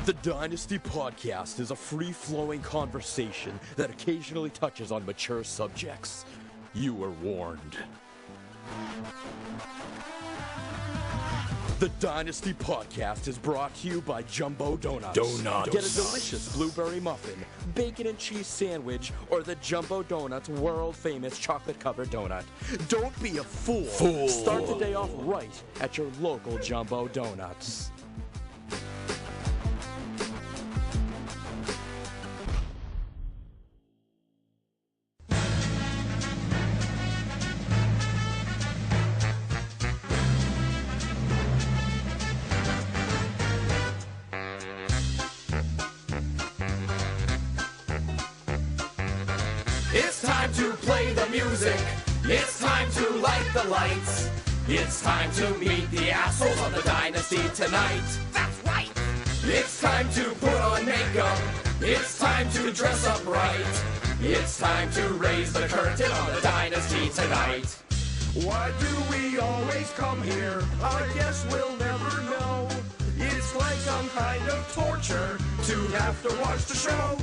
The Dynasty Podcast is a free-flowing conversation that occasionally touches on mature subjects. You were warned. The Dynasty Podcast is brought to you by Jumbo Donuts. Get a delicious blueberry muffin, bacon and cheese sandwich, or the Jumbo Donuts world-famous chocolate-covered donut. Don't be a fool. Start the day off right at your local Jumbo Donuts. It's time to play the music. It's time to light the lights. It's time to meet the assholes on the Dynasty tonight. That's right. It's time to put on makeup. It's time to dress up right. It's time to raise the curtain on the Dynasty tonight. Why do we always come here? I guess we'll never know. It's like some kind of torture to have to watch the show.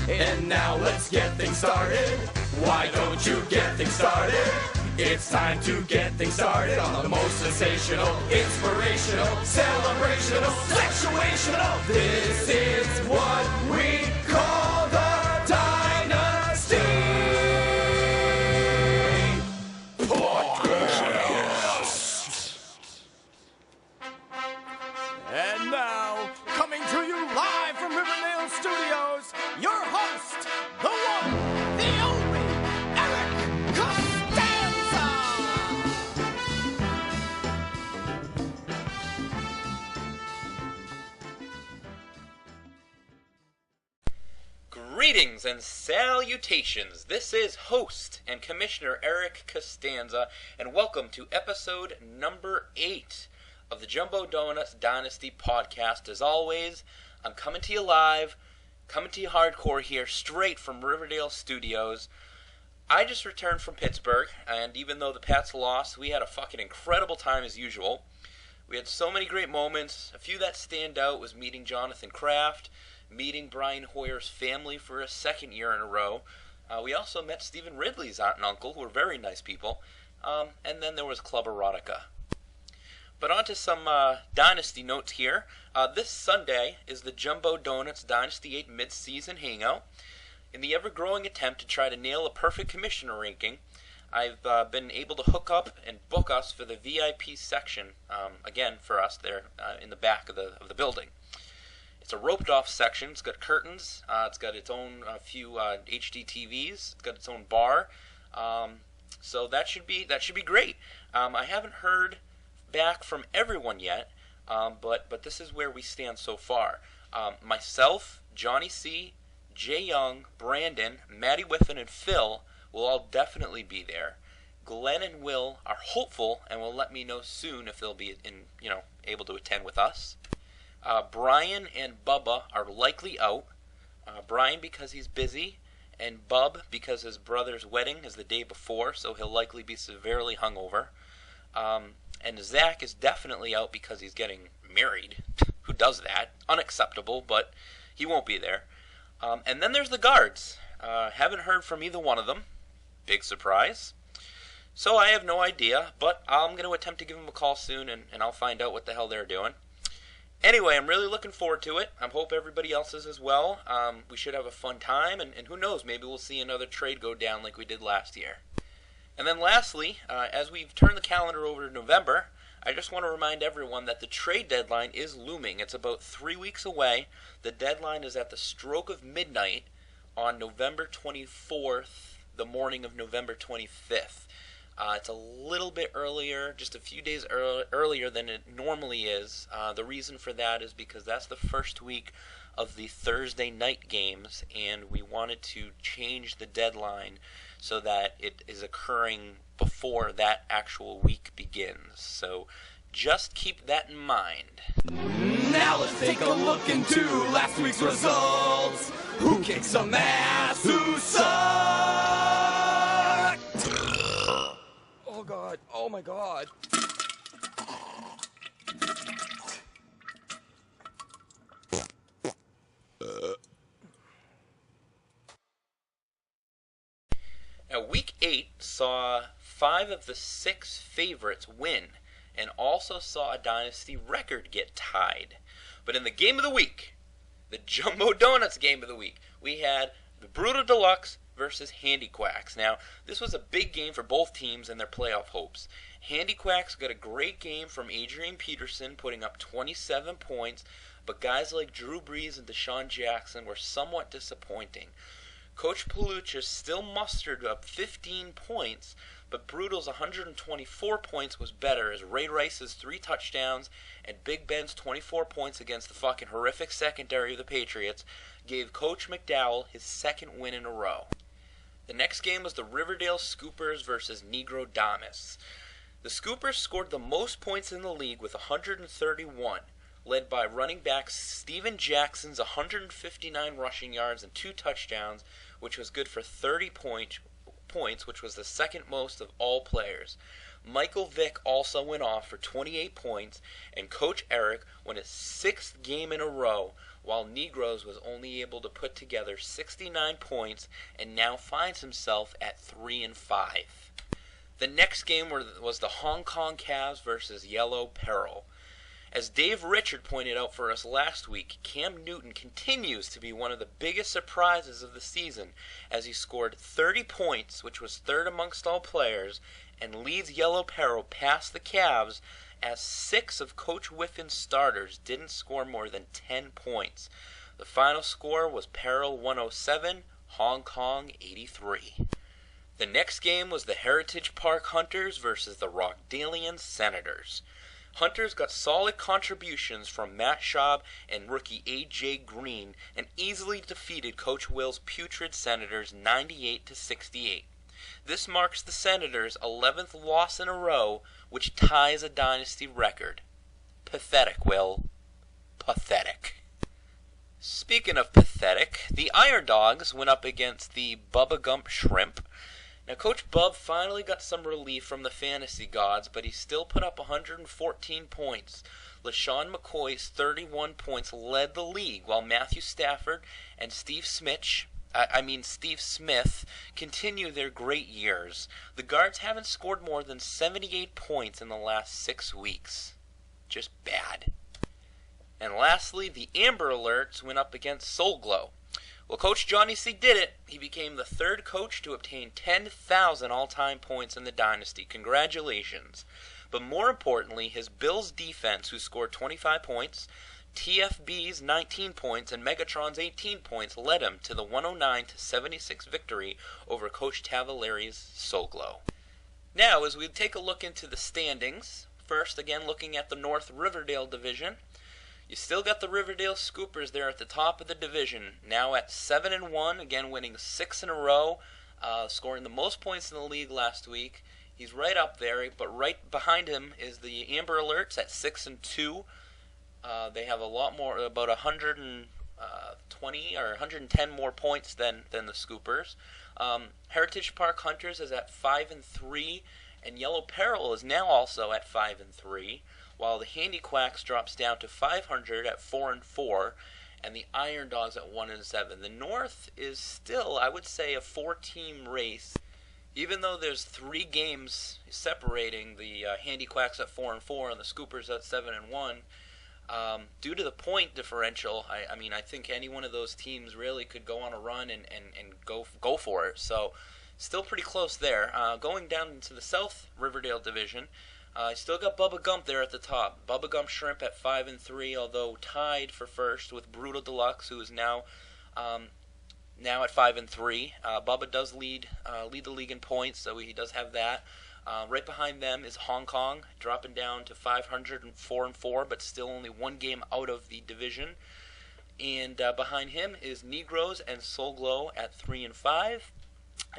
And now let's get things started. Why don't you get things started? It's time to get things started on the most sensational, inspirational, celebrational, sexuational. This is what we call the Dynasty Podcast. And now, coming to you live from Riverdale Studios, your host, the one, the only, Eric Costanza! Greetings and salutations. This is host and Commissioner Eric Costanza, and welcome to episode number 8 of the Jumbo Donuts Dynasty Podcast. As always, I'm coming to you live, coming to you hardcore here, straight from Riverdale Studios. I just returned from Pittsburgh, and even though the Pats lost, we had a fucking incredible time as usual. We had so many great moments. A few that stand out was meeting Jonathan Kraft, meeting Brian Hoyer's family for a second year in a row. We also met Stephen Ridley's aunt and uncle, who were very nice people. And then there was Club Erotica. But on to some Dynasty notes here. This Sunday is the Jumbo Donuts Dynasty 8 mid-season hangout. In the ever-growing attempt to try to nail a perfect commissioner ranking, I've been able to hook up and book us for the VIP section, again for us there in the back of the building. It's a roped-off section. It's got curtains. It's got its own few HD TVs. It's got its own bar. So that should be great. I haven't heard back from everyone yet, but this is where we stand so far. Myself, Johnny C, Jay Young, Brandon, Maddie Whiffen, and Phil will all definitely be there. Glenn and Will are hopeful and will let me know soon if they'll be able to attend with us. Brian and Bubba are likely out. Brian because he's busy, and Bub because his brother's wedding is the day before, so he'll likely be severely hungover. And Zach is definitely out because he's getting married. Who does that? Unacceptable, but he won't be there. And then there's the guards. Haven't heard from either one of them. Big surprise. So I have no idea, but I'm going to attempt to give them a call soon, and I'll find out what the hell they're doing. Anyway, I'm really looking forward to it. I hope everybody else is as well. We should have a fun time, and who knows, maybe we'll see another trade go down like we did last year. And then lastly, as we've turned the calendar over to November, I just want to remind everyone that the trade deadline is looming. It's about 3 weeks away. The deadline is at the stroke of midnight on November 24th, the morning of November 25th. It's a little bit earlier, just a few days earlier than it normally is. The reason for that is because that's the first week of the Thursday night games, and we wanted to change the deadline so that it is occurring before that actual week begins. So just keep that in mind. Now let's take a look into last week's results. Who kicked some ass? Who sucked? Oh, God. Oh, my God. 8 saw 5 of the 6 favorites win, and also saw a Dynasty record get tied. But in the game of the week, the Jumbo Donuts game of the week, we had the Brutal Deluxe versus Handy Quacks. Now, this was a big game for both teams and their playoff hopes. Handy Quacks got a great game from Adrian Peterson, putting up 27 points, but guys like Drew Brees and Deshaun Jackson were somewhat disappointing. Coach Palucha still mustered up 15 points, but Brutal's 124 points was better, as Ray Rice's 3 touchdowns and Big Ben's 24 points against the fucking horrific secondary of the Patriots gave Coach McDowell his second win in a row. The next game was the Riverdale Scoopers versus Negro Damas. The Scoopers scored the most points in the league with 131, led by running back Steven Jackson's 159 rushing yards and 2 touchdowns, which was good for 30 points, which was the second most of all players. Michael Vick also went off for 28 points, and Coach Eric won his 6th game in a row, while Negroes was only able to put together 69 points and now finds himself at 3-5. The next game was the Hong Kong Cavs versus Yellow Peril. As Dave Richard pointed out for us last week, Cam Newton continues to be one of the biggest surprises of the season, as he scored 30 points, which was third amongst all players, and leads Yellow Peril past the Cavs, as 6 of Coach Whiffin's starters didn't score more than 10 points. The final score was Peril 107, Hong Kong 83. The next game was the Heritage Park Hunters versus the Rockdalian Senators. Hunters got solid contributions from Matt Schaub and rookie A.J. Green and easily defeated Coach Will's putrid Senators 98-68. This marks the Senators' 11th loss in a row, which ties a Dynasty record. Pathetic, Will. Pathetic. Speaking of pathetic, the Iron Dogs went up against the Bubba Gump Shrimp. Now, Coach Bub finally got some relief from the fantasy gods, but he still put up 114 points. LaShawn McCoy's 31 points led the league, while Matthew Stafford and Steve Smith continue their great years. The guards haven't scored more than 78 points in the last 6 weeks. Just bad. And lastly, the Amber Alerts went up against Soul Glow. Well, Coach Johnny C. did it. He became the 3rd coach to obtain 10,000 all-time points in the Dynasty. Congratulations. But more importantly, his Bills defense, who scored 25 points, TFB's 19 points, and Megatron's 18 points, led him to the 109-76 victory over Coach Tavaleri's Soul Glow. Now, as we take a look into the standings, first, again, looking at the North Riverdale Division, you still got the Riverdale Scoopers there at the top of the division, now at 7-1, again winning 6 in a row, scoring the most points in the league last week. He's right up there, but right behind him is the Amber Alerts at 6-2. They have a lot more, about 120 or 110 more points than the Scoopers. Heritage Park Hunters is at 5-3, and Yellow Peril is now also at 5-3. While the Handy Quacks drops down to 500 at 4-4, and the Iron Dogs at 1-7. The North is still, I would say, a 4-team race, even though there's 3 games separating the Handy Quacks at 4-4 and the Scoopers at 7-1. Due to the point differential, I think any one of those teams really could go on a run and go for it. So, still pretty close there. Going down into the South Riverdale Division, I still got Bubba Gump there at the top. Bubba Gump Shrimp at 5-3, although tied for first with Brutal Deluxe, who is now at 5-3. Bubba does lead the league in points, so he does have that. Right behind them is Hong Kong, dropping down to 500 and 4-4, but still only 1 game out of the division. And behind him is Negroes and Soul Glow at 3-5.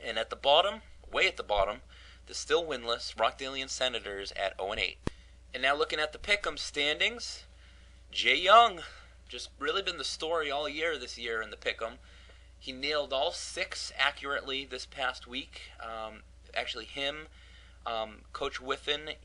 And at the bottom, way at the bottom, the still winless Rockdalian Senators at 0-8. And now looking at the Pick'em standings, Jay Young, just really been the story all year this year in the Pick'em. He nailed all 6 accurately this past week. Actually him, Coach Whiffin,